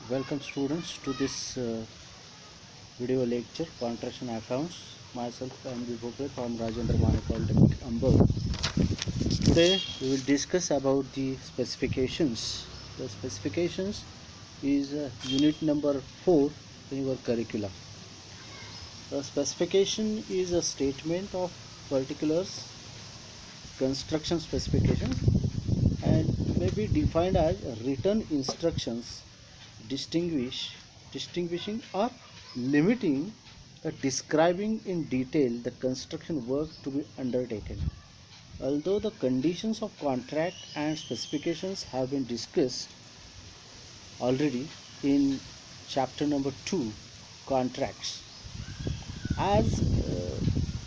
Welcome students to this video lecture Contraction Accounts. Myself I am Vibhopre from Rajendra Mane Polytechnic Ambur. Today we will discuss about the specifications. The specifications is unit number 4 in your curriculum. The specification is a statement of particulars, construction specifications, and may be defined as written instructions distinguishing or limiting describing in detail the construction work to be undertaken. Although the conditions of contract and specifications have been discussed already in chapter number 2, contracts, as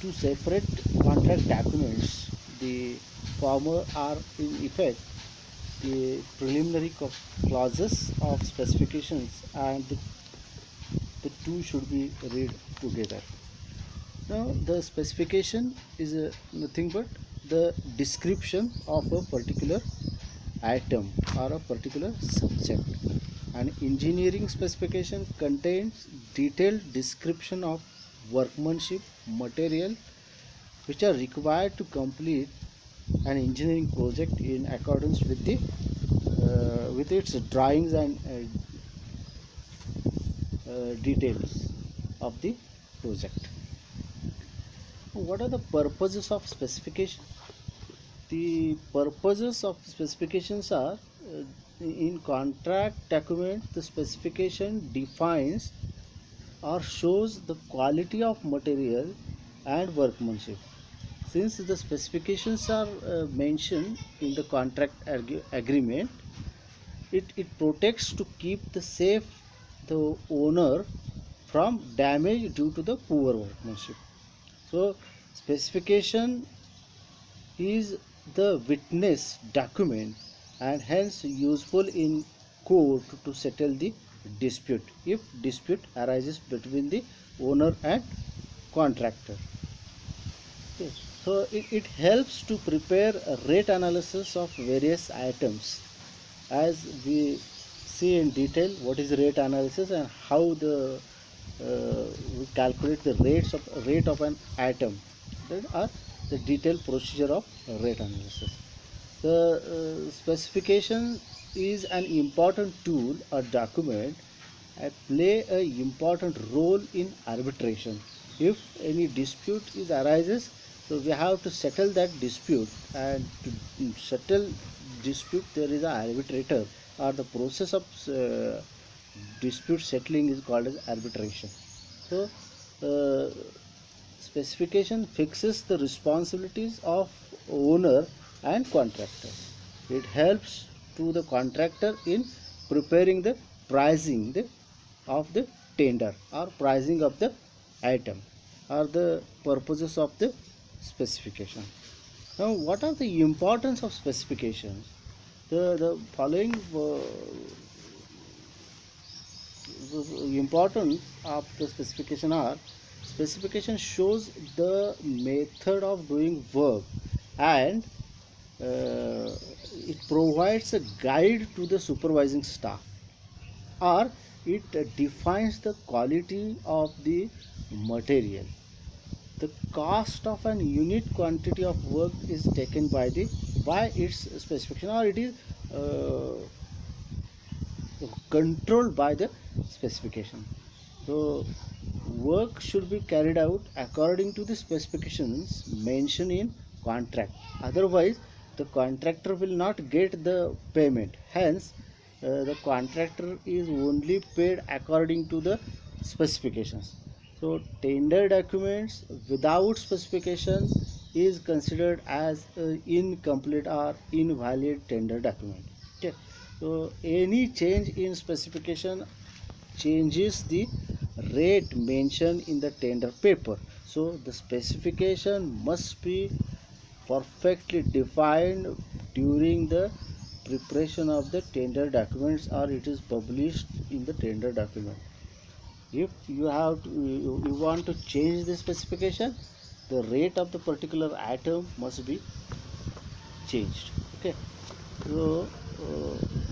two separate contract documents, the former are in effect the preliminary clauses of specifications, and the two should be read together. Now the specification is nothing but the description of a particular item or a particular subject. An engineering specification contains detailed description of workmanship, material which are required to complete an engineering project in accordance with the with its drawings and details of the project. What are the purposes of specification? The purposes of specifications are in contract document the specification defines or shows the quality of material and workmanship. Since the specifications are mentioned in the contract agreement, it protects to keep the safe the owner from damage due to the poor workmanship. So specification is the witness document and hence useful in court to settle the dispute if dispute arises between the owner and contractor. Okay. So it helps to prepare a rate analysis of various items, as we see in detail what is rate analysis and how we calculate the rate of an item. That are the detailed procedure of rate analysis. The specification is an important tool or document and play a important role in arbitration. If any dispute is arises, so we have to settle that dispute, and to settle dispute there is an arbitrator, or the process of dispute settling is called as arbitration. So uh, specification fixes the responsibilities of owner and contractor. It helps to the contractor in preparing the pricing of the tender or pricing of the item, or the purposes of the specification. Now, what are the importance of specifications? The following importance of the specification are: specification shows the method of doing work, and it provides a guide to the supervising staff, or it defines the quality of the material. The cost of an unit quantity of work is taken by its specification, or it is uh, controlled by the specification. So work should be carried out according to the specifications mentioned in contract, otherwise the contractor will not get the payment. Hence the contractor is only paid according to the specifications. So tender documents without specification is considered as incomplete or invalid tender document. Okay. So any change in specification changes the rate mentioned in the tender paper. So the specification must be perfectly defined during the preparation of the tender documents, or it is published in the tender document. If you want to change the specification, the rate of the particular item must be changed. Okay. So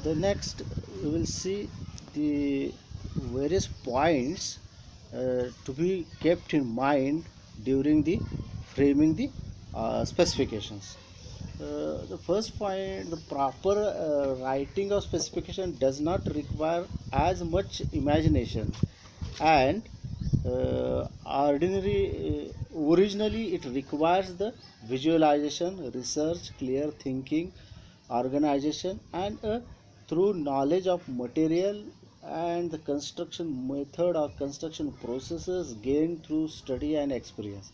the next we will see the various points to be kept in mind during the framing the specifications. The first point, the proper writing of specification does not require as much imagination and originally it requires the visualization, research, clear thinking, organization, and through knowledge of material and the construction method or construction processes gained through study and experience.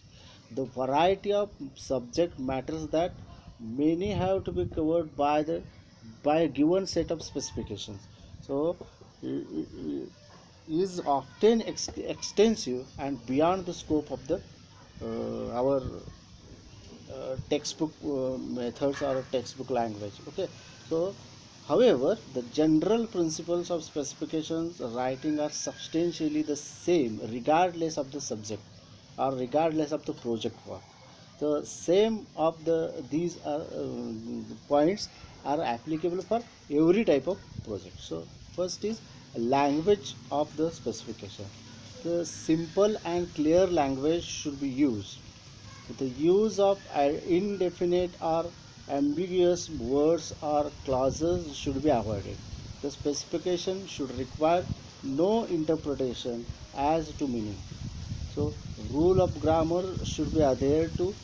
The variety of subject matters that many have to be covered by a given set of specifications. So is often extensive and beyond the scope of the our textbook methods or textbook language. Okay, so however the general principles of specifications writing are substantially the same regardless of the subject or regardless of the project work. The same of these are points are applicable for every type of project. So first is language of the specification. The simple and clear language should be used. The use of indefinite or ambiguous words or clauses should be avoided. The specification should require no interpretation as to meaning. So, rule of grammar should be adhered to.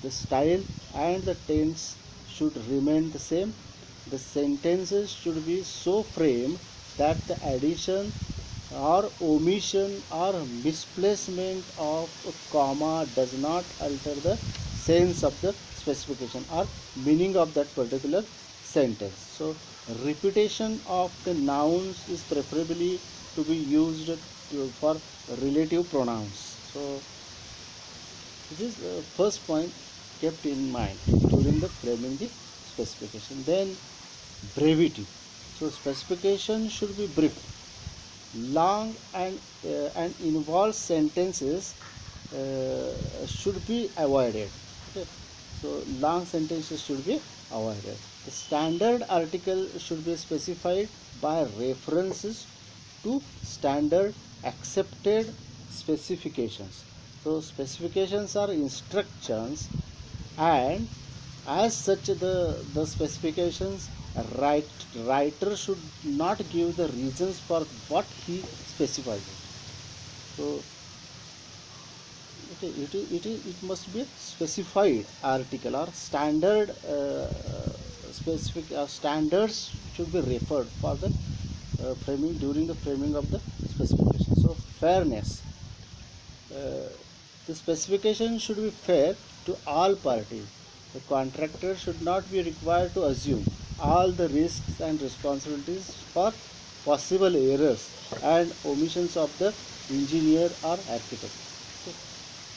The style and the tense should remain the same. The sentences should be so framed that the addition or omission or misplacement of a comma does not alter the sense of the specification or meaning of that particular sentence. So repetition of the nouns is preferably to be used for relative pronouns. So this is the first point kept in mind during the framing the specification. Then brevity. So specification should be brief. Long and involved sentences should be avoided. Okay. So long sentences should be avoided. The standard article should be specified by references to standard accepted specifications. So specifications are instructions, and as such the specifications writer should not give the reasons for what he specifies. So okay, it must be a specified article or standard specific standards should be referred for the framing during the framing of the specification. So fairness, uh, the specification should be fair to all parties. The contractor should not be required to assume all the risks and responsibilities for possible errors and omissions of the engineer or architect.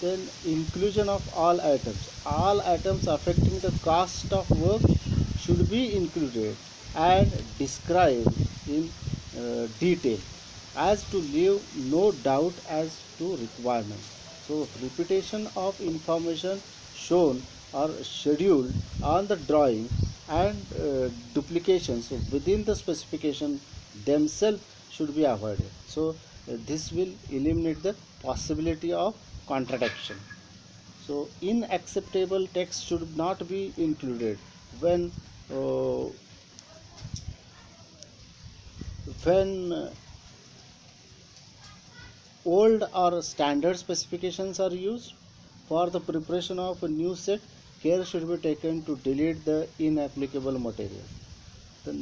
Then inclusion of all items. All items affecting the cost of work should be included and described in detail as to leave no doubt as to requirement. So repetition of information shown or scheduled on the drawing and duplications within the specification themselves should be avoided. So this will eliminate the possibility of contradiction. So unacceptable text should not be included when uh, when old or standard specifications are used. For the preparation of a new set, care should be taken to delete the inapplicable material. The,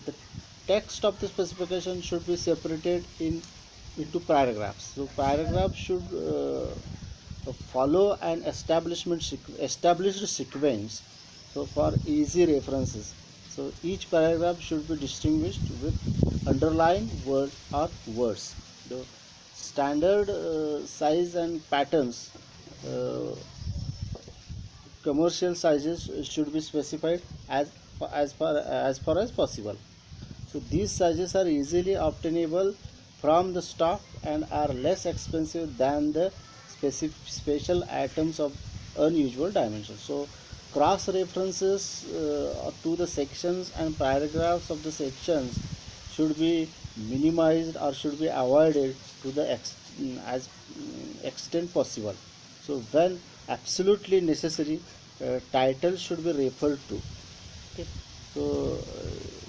the text of the specification should be separated into paragraphs. So paragraphs should follow an established sequence. So for easy references. So each paragraph should be distinguished with underlined word or words. The standard size and patterns, uh, commercial sizes should be specified as far as possible. So these sizes are easily obtainable from the stock and are less expensive than the special items of unusual dimensions. So cross references to the sections and paragraphs of the sections should be minimized or should be avoided to the extent possible. So when absolutely necessary, title should be referred to. Okay. So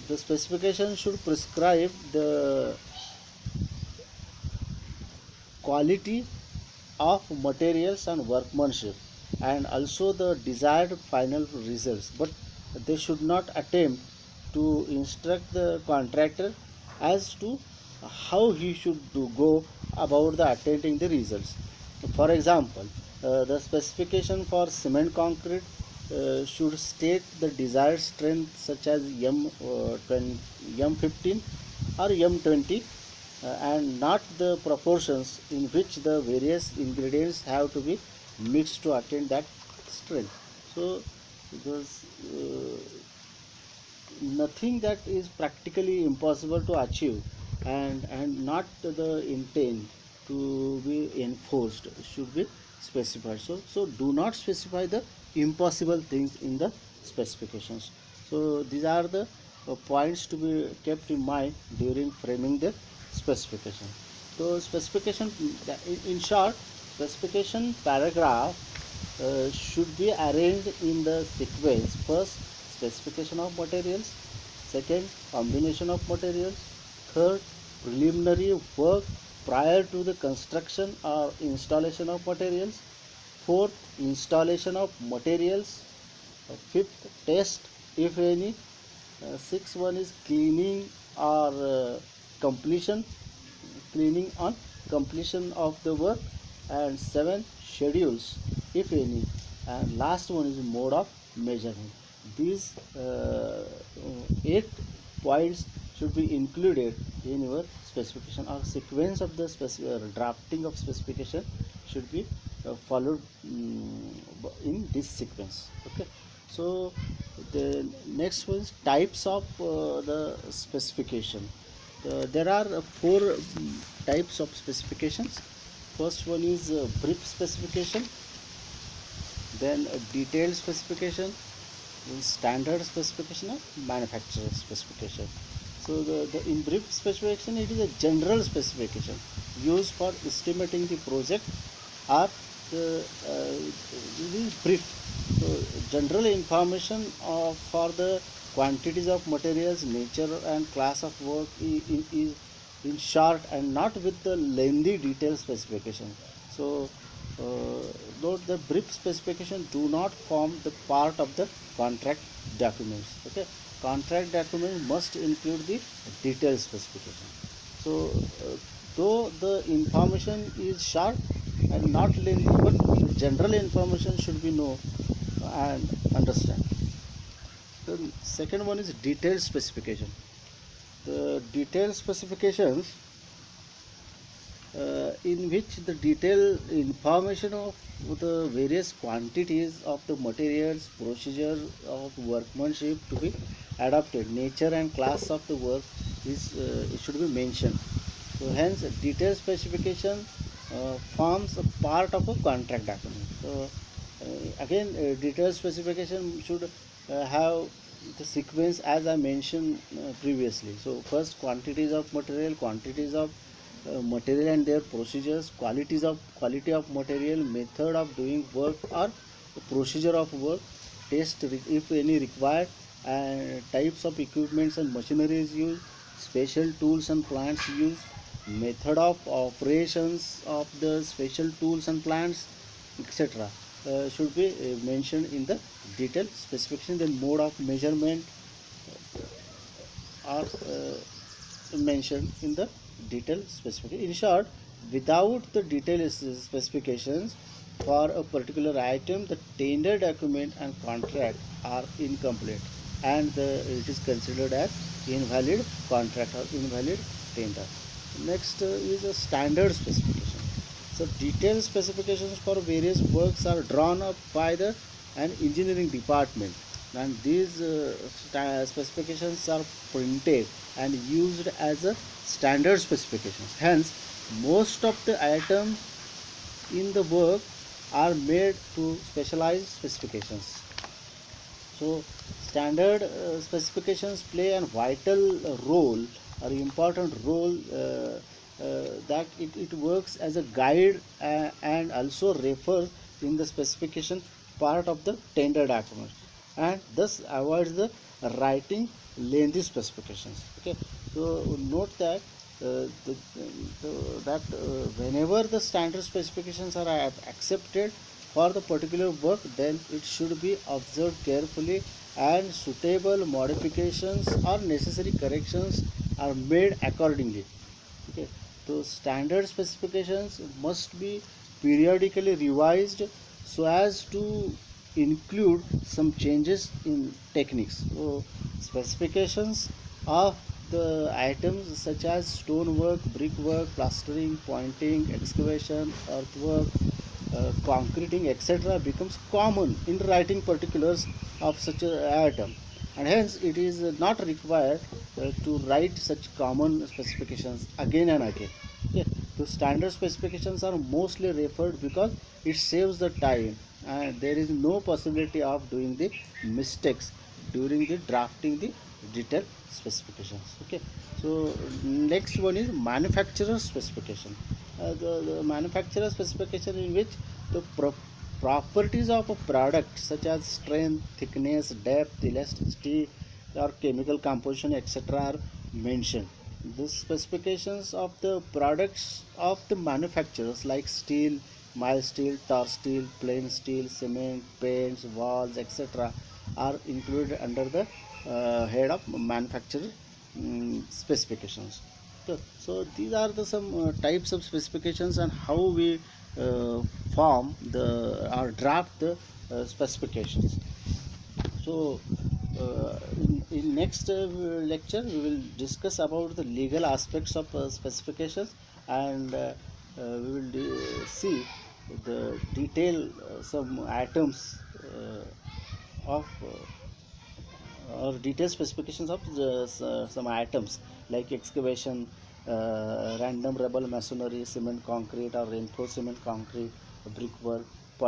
the specification should prescribe the quality of materials and workmanship and also the desired final results, but they should not attempt to instruct the contractor as to how he should go about the attaining the results. For example, the specification for cement concrete should state the desired strength such as M15 or M20, and not the proportions in which the various ingredients have to be mixed to attain that strength. So because nothing that is practically impossible to achieve and not the intent to be enforced should be specified. So do not specify the impossible things in the specifications. So these are the points to be kept in mind during framing the specification. So specification, in short, specification paragraph should be arranged in the sequence: first, specification of materials; second, combination of materials; third, preliminary work prior to the construction or installation of materials; fourth, installation of materials; fifth, test if any; sixth one is cleaning or completion cleaning on completion of the work; and seven, schedules if any; and last one is mode of measurement. These 8 points should be included in your specification, or sequence of the drafting of specification should be followed in this sequence. Okay. So the next one is types of the specification. There are four types of specifications. First one is brief specification, then a detailed specification, then standard specification, and manufacturer specification. So in brief specification, it is a general specification used for estimating the project, or the it is brief. So general information for the quantities of materials, nature and class of work is in short and not with the lengthy detailed specification. So note, the brief specification do not form the part of the contract documents. Okay, contract document must include the detailed specification. So though the information is short and not lengthy, but the general information should be know and understand. The second one is detailed specification. The detailed specifications in which the detailed information of the various quantities of the materials, procedure of workmanship to be adopted, nature and class of the work is it should be mentioned. So hence detailed specification forms a part of a contract document. So again, detailed specification should have the sequence as I mentioned previously. So first, quantities of material, quantities of material and their procedures, quality of material, method of doing work or procedure of work, test if any required, and types of equipments and machineries used, special tools and plants used, method of operations of the special tools and plants, etc. Should be mentioned in the detailed specification. Then mode of measurement are mentioned in the detailed specification. In short, without the detailed specifications for a particular item, the tender document and contract are incomplete, and it is considered as invalid contract or invalid tender. Next is a standard specification. So detailed specifications for various works are drawn up by the an engineering department, and these specifications are printed and used as a standard specifications. Hence, most of the items in the work are made to specialized specifications. So standard specifications play a vital role or important role, that it works as a guide, and also refers in the specification part of the tender document, and thus avoids the writing lengthy specifications. Okay, so note that whenever the standard specifications are accepted for the particular work, then it should be observed carefully, and suitable modifications or necessary corrections are made accordingly. Okay, so standard specifications must be periodically revised so as to include some changes in techniques. So specifications of the items such as stonework, brickwork, plastering, pointing, excavation, earthwork, concreting, etc., becomes common in writing particulars of such an item, and hence it is not required to write such common specifications again and again. Okay. The standard specifications are mostly referred because it saves the time, and there is no possibility of doing the mistakes during the drafting the detailed specifications. Okay, so next one is manufacturer specification. The manufacturer specification, in which the properties of a product such as strength, thickness, depth, elasticity, or chemical composition, etc., are mentioned. The specifications of the products of the manufacturers like steel, mild steel, tar steel, plain steel, cement, paints, walls, etc., are included under the head of manufacturer specifications. So these are the some types of specifications, and how we form the or draft the specifications. So in next lecture we will discuss about the legal aspects of specifications, and we will see the detail some items of or detailed specifications of some items like excavation, random rubble masonry, cement concrete or reinforced cement concrete, brickwork,